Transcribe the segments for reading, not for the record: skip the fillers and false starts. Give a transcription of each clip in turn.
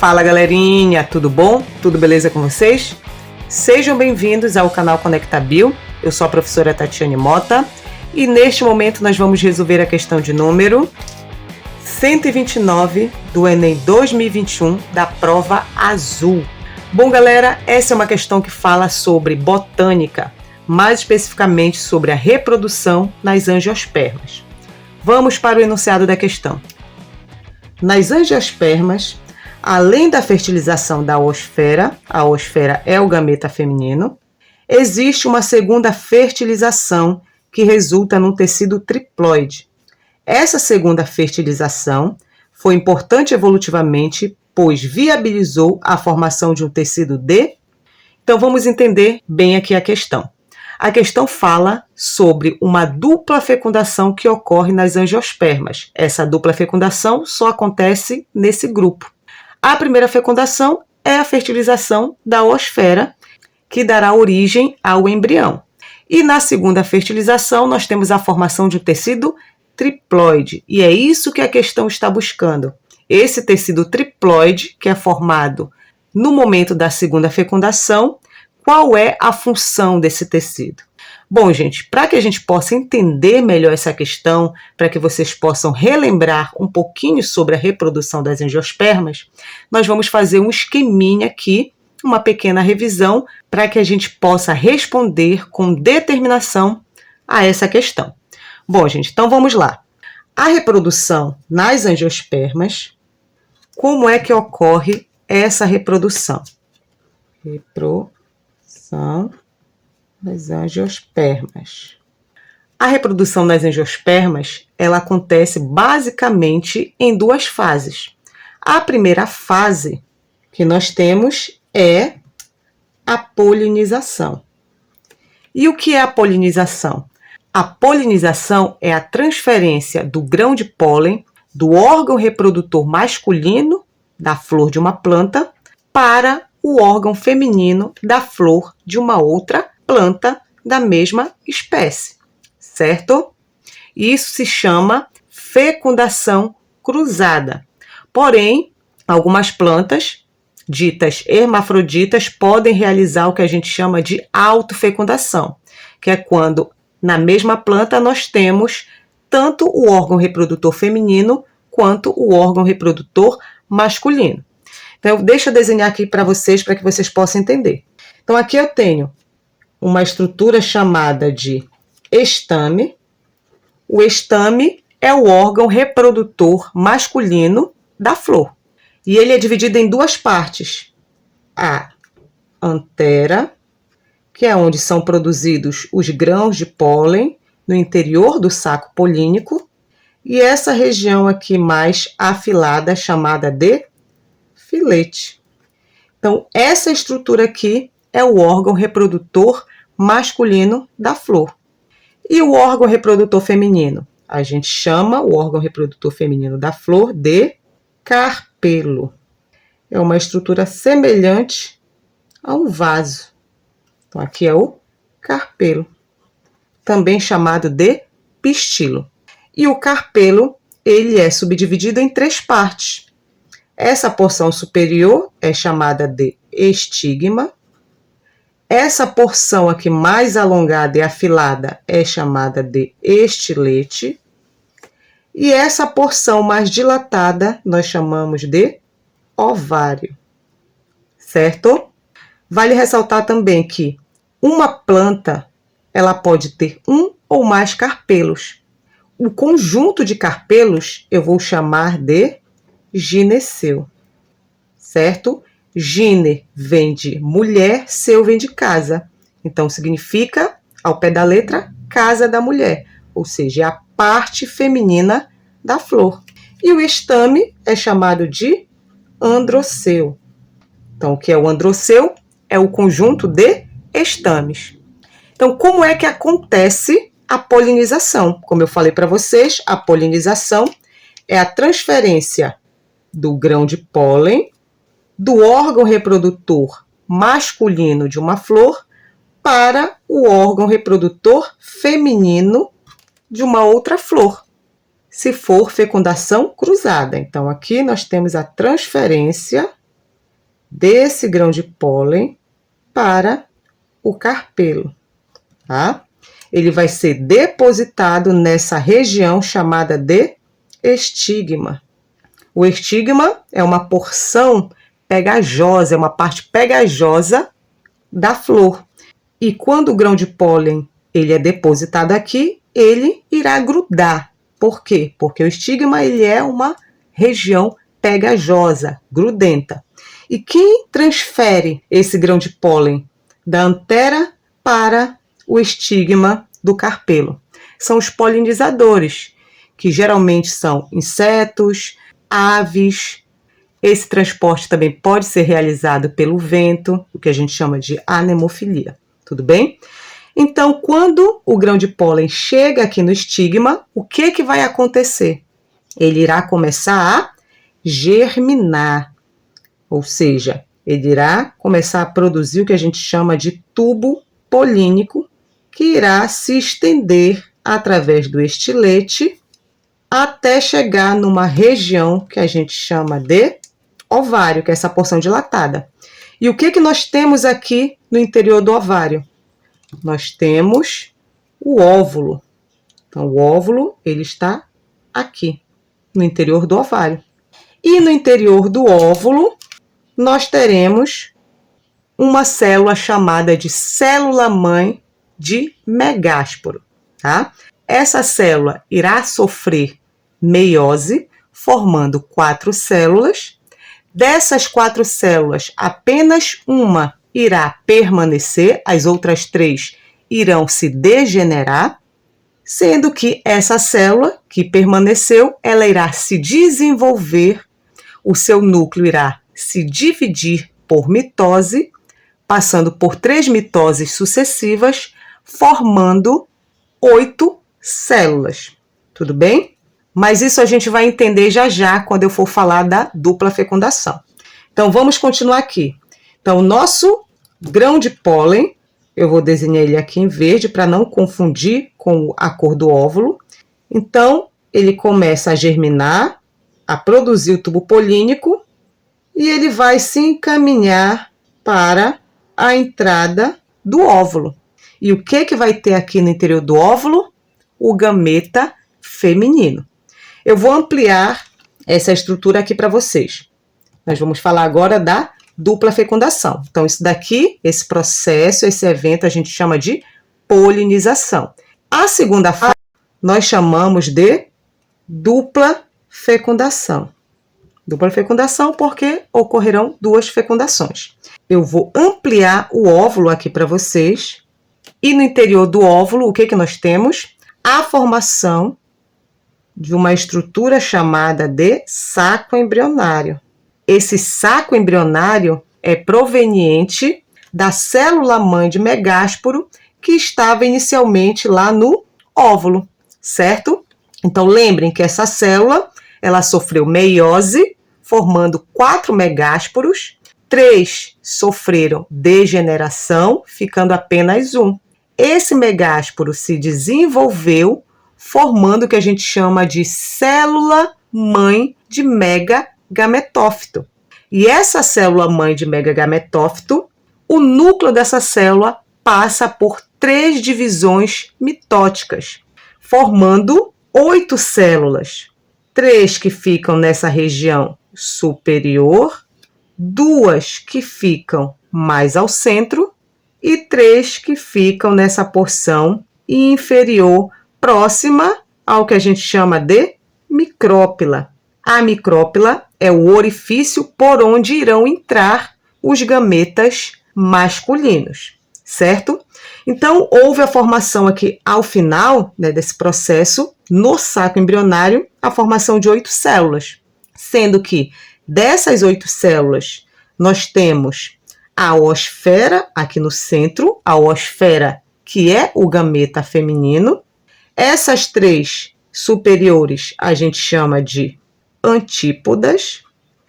Fala galerinha, tudo bom? Tudo beleza com vocês? Sejam bem-vindos ao canal Conecta Bio. Eu sou a professora Tatiane Mota e neste momento nós vamos resolver a questão de número 129 do Enem 2021 da prova azul. Bom galera, essa é uma questão que fala sobre botânica, mais especificamente sobre a reprodução nas angiospermas. Vamos para o enunciado da questão. Nas angiospermas, além da fertilização da oosfera, a oosfera é o gameta feminino, existe uma segunda fertilização que resulta num tecido triploide. Essa segunda fertilização foi importante evolutivamente, pois viabilizou a formação de um tecido D. Então vamos entender bem aqui a questão. A questão fala sobre uma dupla fecundação que ocorre nas angiospermas. Essa dupla fecundação só acontece nesse grupo. A primeira fecundação é a fertilização da oosfera, que dará origem ao embrião. E na segunda fertilização, nós temos a formação de um tecido triploide. E é isso que a questão está buscando. Esse tecido triploide, que é formado no momento da segunda fecundação, qual é a função desse tecido? Bom, gente, para que a gente possa entender melhor essa questão, para que vocês possam relembrar um pouquinho sobre a reprodução das angiospermas, nós vamos fazer um esqueminha aqui, uma pequena revisão, para que a gente possa responder com determinação a essa questão. Bom, gente, então vamos lá. A reprodução nas angiospermas, como é que ocorre essa reprodução? Das angiospermas. A reprodução das angiospermas, ela acontece basicamente em duas fases. A primeira fase que nós temos é a polinização. E o que é a polinização? A polinização é a transferência do grão de pólen do órgão reprodutor masculino da flor de uma planta para o órgão feminino da flor de uma outra planta da mesma espécie, certo? Isso se chama fecundação cruzada. Porém, algumas plantas, ditas hermafroditas, podem realizar o que a gente chama de autofecundação, que é quando na mesma planta nós temos tanto o órgão reprodutor feminino quanto o órgão reprodutor masculino. Então, deixa eu desenhar aqui para vocês possam entender. Então, aqui eu tenho uma estrutura chamada de estame. O estame é o órgão reprodutor masculino da flor. E ele é dividido em duas partes. A antera, que é onde são produzidos os grãos de pólen no interior do saco polínico, e essa região aqui mais afilada, chamada de filete. Então, essa estrutura aqui é o órgão reprodutor masculino da flor. E o órgão reprodutor feminino? A gente chama o órgão reprodutor feminino da flor de carpelo. É uma estrutura semelhante a um vaso. Então, aqui é o carpelo, também chamado de pistilo. E o carpelo, ele é subdividido em três partes. Essa porção superior é chamada de estigma. Essa porção aqui mais alongada e afilada é chamada de estilete. E essa porção mais dilatada nós chamamos de ovário. Certo? Vale ressaltar também que uma planta, ela pode ter um ou mais carpelos. O conjunto de carpelos eu vou chamar de gineceu, certo? Gine vem de mulher, seu vem de casa. Então, significa, ao pé da letra, casa da mulher, ou seja, é a parte feminina da flor. E o estame é chamado de androceu. Então, o que é o androceu? É o conjunto de estames. Então, como é que acontece a polinização? Como eu falei para vocês, a polinização é a transferência do grão de pólen do órgão reprodutor masculino de uma flor para o órgão reprodutor feminino de uma outra flor, se for fecundação cruzada. Então, aqui nós temos a transferência desse grão de pólen para o carpelo, tá? Ele vai ser depositado nessa região chamada de estigma. O estigma é uma porção pegajosa, é uma parte pegajosa da flor. E quando o grão de pólen ele é depositado aqui, ele irá grudar. Por quê? Porque o estigma ele é uma região pegajosa, grudenta. E quem transfere esse grão de pólen da antera para o estigma do carpelo? São os polinizadores, que geralmente são insetos, aves. Esse transporte também pode ser realizado pelo vento, o que a gente chama de anemofilia. Tudo bem? Então, quando o grão de pólen chega aqui no estigma, o que vai acontecer? Ele irá começar a germinar, ou seja, ele irá começar a produzir o que a gente chama de tubo polínico, que irá se estender através do estilete até chegar numa região que a gente chama de ovário, que é essa porção dilatada. E o que nós temos aqui no interior do ovário? Nós temos o óvulo. Então, o óvulo ele está aqui, no interior do ovário. E no interior do óvulo, nós teremos uma célula chamada de célula-mãe de megásporo, tá? Essa célula irá sofrer meiose, formando 4 células. Dessas 4 células, apenas uma irá permanecer, as outras 3 irão se degenerar, sendo que essa célula que permaneceu, ela irá se desenvolver, o seu núcleo irá se dividir por mitose, passando por 3 mitoses sucessivas, formando 8 células. Tudo bem? Mas isso a gente vai entender já já quando eu for falar da dupla fecundação. Então, vamos continuar aqui. Então, o nosso grão de pólen, eu vou desenhar ele aqui em verde para não confundir com a cor do óvulo. Então, ele começa a germinar, a produzir o tubo polínico e ele vai se encaminhar para a entrada do óvulo. E o que vai ter aqui no interior do óvulo? O gameta feminino. Eu vou ampliar essa estrutura aqui para vocês. Nós vamos falar agora da dupla fecundação. Então, isso daqui, esse processo, esse evento, a gente chama de polinização. A segunda fase, nós chamamos de dupla fecundação. Dupla fecundação porque ocorrerão 2 fecundações. Eu vou ampliar o óvulo aqui para vocês. E no interior do óvulo, o que nós temos? A formação de uma estrutura chamada de saco embrionário. Esse saco embrionário é proveniente da célula-mãe de megásporo que estava inicialmente lá no óvulo, certo? Então, lembrem que essa célula, ela sofreu meiose, formando 4 megásporos, 3 sofreram degeneração, ficando apenas 1. Esse megásporo se desenvolveu, formando o que a gente chama de célula-mãe de megagametófito. E essa célula-mãe de megagametófito, o núcleo dessa célula passa por 3 divisões mitóticas, formando 8 células. 3 que ficam nessa região superior, 2 que ficam mais ao centro e 3 que ficam nessa porção inferior, próxima ao que a gente chama de micrópila. A micrópila é o orifício por onde irão entrar os gametas masculinos, certo? Então, houve a formação aqui ao final, né, desse processo, no saco embrionário, a formação de 8 células, sendo que dessas 8 células, nós temos a oosfera aqui no centro, a oosfera que é o gameta feminino. Essas 3 superiores a gente chama de antípodas,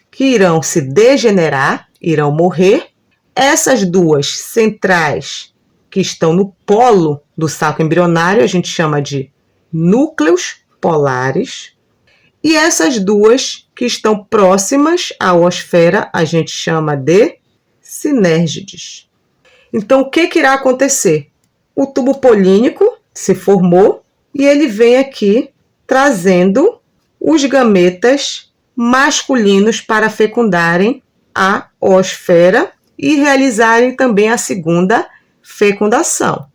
que irão se degenerar, irão morrer. Essas 2 centrais, que estão no polo do saco embrionário, a gente chama de núcleos polares. E essas duas que estão próximas à oosfera, a gente chama de sinérgides. Então, o que irá acontecer? O tubo polínico se formou e ele vem aqui trazendo os gametas masculinos para fecundarem a oosfera e realizarem também a segunda fecundação.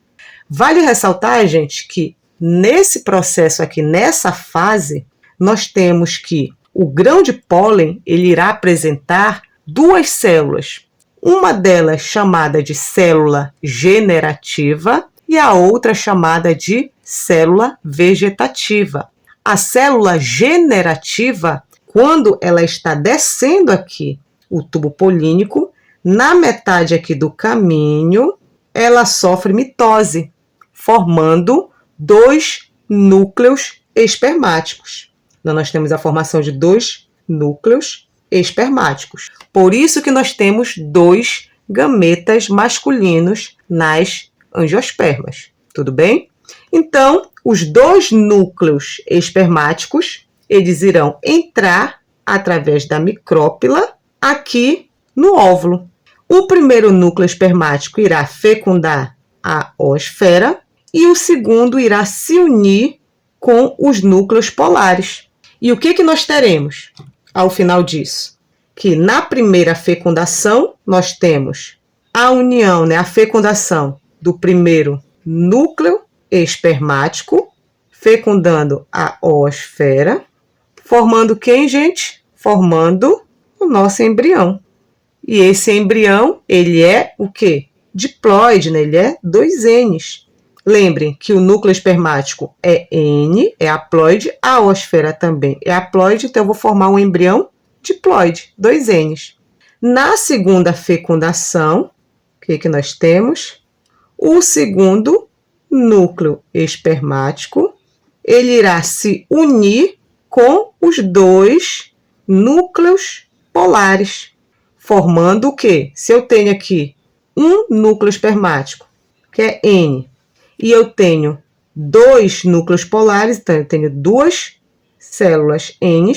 Vale ressaltar, gente, que nesse processo aqui, nessa fase, nós temos que o grão de pólen ele irá apresentar duas células. Uma delas chamada de célula generativa e a outra chamada de célula vegetativa. A célula generativa, quando ela está descendo aqui o tubo polínico, na metade aqui do caminho, ela sofre mitose, formando dois núcleos espermáticos. Então, nós temos a formação de dois núcleos espermáticos. Por isso que nós temos dois gametas masculinos nas angiospermas. Tudo bem? Então, os dois núcleos espermáticos, eles irão entrar através da micrópila aqui no óvulo. O primeiro núcleo espermático irá fecundar a oosfera e o segundo irá se unir com os núcleos polares. E o que nós teremos ao final disso? Que na primeira fecundação nós temos a união, a fecundação do primeiro núcleo espermático, fecundando a oosfera, formando quem, gente? Formando o nosso embrião. E esse embrião, ele é o quê? Diploide, Ele é 2 Ns. Lembrem que o núcleo espermático é N, é haploide, a oosfera também é haploide, então eu vou formar um embrião diploide, 2 Ns. Na segunda fecundação, o que nós temos? O segundo núcleo espermático, ele irá se unir com os dois núcleos polares, formando o quê? Se eu tenho aqui um núcleo espermático, que é N, e eu tenho dois núcleos polares, então eu tenho duas células N,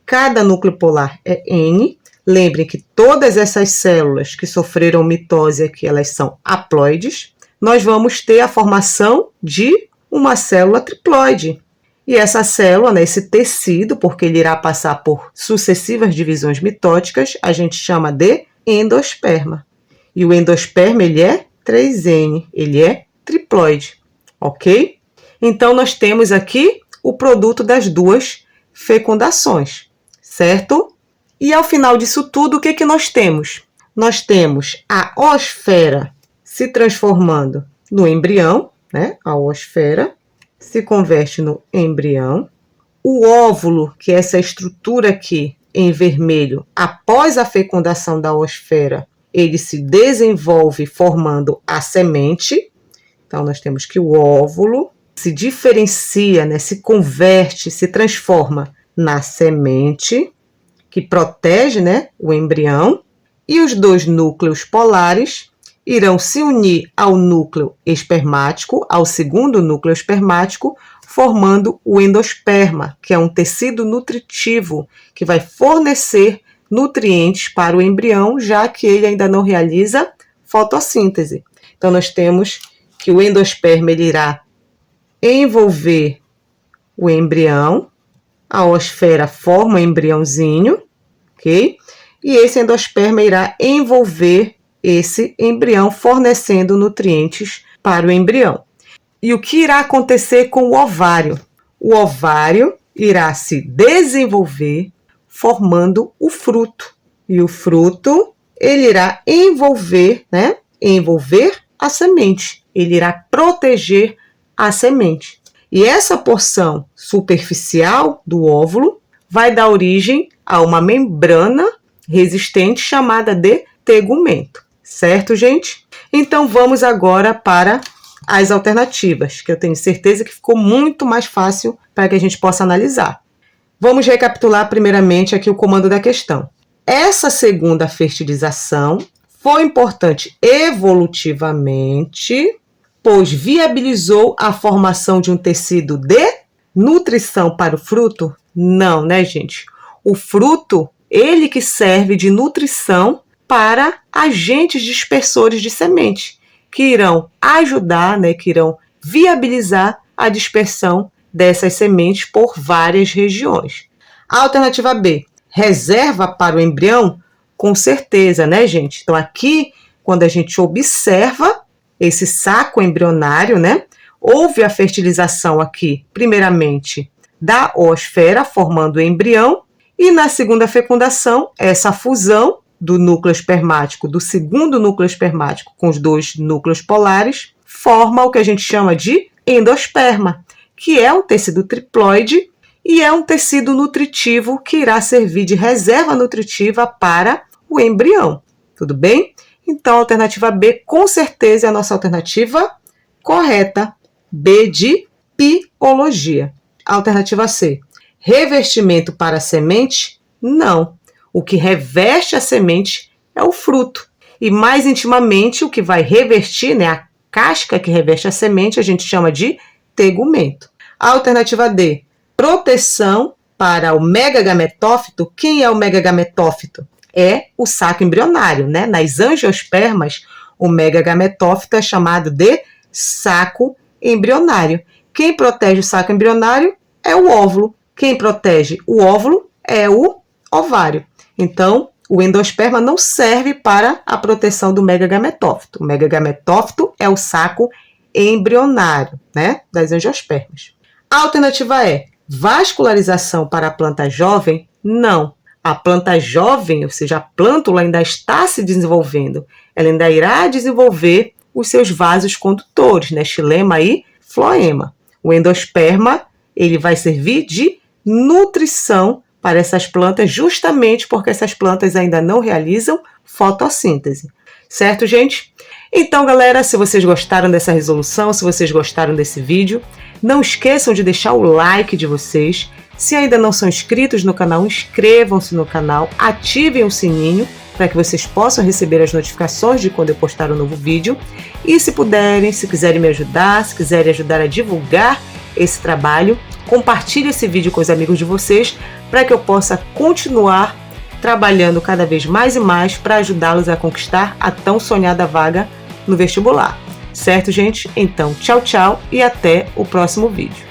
cada núcleo polar é N. Lembrem que todas essas células que sofreram mitose aqui, elas são haploides. Nós vamos ter a formação de uma célula triploide. E essa célula, esse tecido, porque ele irá passar por sucessivas divisões mitóticas, a gente chama de endosperma. E o endosperma, ele é 3N, ele é triploide, ok? Então, nós temos aqui o produto das duas fecundações, certo? E ao final disso tudo, o que nós temos? Nós temos a oosfera se transformando no embrião, A oosfera se converte no embrião. O óvulo, que é essa estrutura aqui em vermelho, após a fecundação da oosfera, ele se desenvolve formando a semente. Então, nós temos que o óvulo se diferencia, se converte, se transforma na semente, que protege, o embrião. E os dois núcleos polares irão se unir ao núcleo espermático, ao segundo núcleo espermático, formando o endosperma, que é um tecido nutritivo que vai fornecer nutrientes para o embrião, já que ele ainda não realiza fotossíntese. Então, nós temos que o endosperma ele irá envolver o embrião, a oosfera forma o embriãozinho, ok? E esse endosperma irá envolver esse embrião, fornecendo nutrientes para o embrião. E o que irá acontecer com o ovário? O ovário irá se desenvolver formando o fruto. E o fruto, ele irá envolver, envolver a semente. Ele irá proteger a semente. E essa porção superficial do óvulo vai dar origem a uma membrana resistente chamada de tegumento. Certo, gente? Então, vamos agora para as alternativas, que eu tenho certeza que ficou muito mais fácil para que a gente possa analisar. Vamos recapitular primeiramente aqui o comando da questão. Essa segunda fertilização foi importante evolutivamente, pois viabilizou a formação de um tecido de nutrição para o fruto. Não, né, gente? O fruto, ele que serve de nutrição para agentes dispersores de semente, que irão ajudar, né, que irão viabilizar a dispersão dessas sementes por várias regiões. A alternativa B, reserva para o embrião? Com certeza, né, gente? Então, aqui, quando a gente observa esse saco embrionário, né, houve a fertilização aqui, primeiramente, da oosfera, formando o embrião, e na segunda fecundação, essa fusão do núcleo espermático, do segundo núcleo espermático com os dois núcleos polares, forma o que a gente chama de endosperma, que é um tecido triploide e é um tecido nutritivo que irá servir de reserva nutritiva para o embrião. Tudo bem? Então, a alternativa B, com certeza, é a nossa alternativa correta. B de biologia. Alternativa C, revestimento para a semente? Não. O que reveste a semente é o fruto. E mais intimamente, o que vai revestir, né, a casca que reveste a semente, a gente chama de tegumento. A alternativa D, proteção para o megagametófito. Quem é o megagametófito? É o saco embrionário, né? Nas angiospermas, o megagametófito é chamado de saco embrionário. Quem protege o saco embrionário é o óvulo. Quem protege o óvulo é o ovário. Então, o endosperma não serve para a proteção do megagametófito. O megagametófito é o saco embrionário, né, das angiospermas. A alternativa é vascularização para a planta jovem? Não. A planta jovem, ou seja, a plântula ainda está se desenvolvendo. Ela ainda irá desenvolver os seus vasos condutores, né, xilema e floema. O endosperma, ele vai servir de nutrição para essas plantas, justamente porque essas plantas ainda não realizam fotossíntese. Certo, gente? Então, galera, se vocês gostaram dessa resolução, se vocês gostaram desse vídeo, não esqueçam de deixar o like de vocês. Se ainda não são inscritos no canal, inscrevam-se no canal, ativem o sininho para que vocês possam receber as notificações de quando eu postar um novo vídeo. E se puderem, se quiserem me ajudar, se quiserem ajudar a divulgar esse trabalho, compartilhe esse vídeo com os amigos de vocês para que eu possa continuar trabalhando cada vez mais e mais para ajudá-los a conquistar a tão sonhada vaga no vestibular. Certo, gente? Então, tchau, tchau e até o próximo vídeo.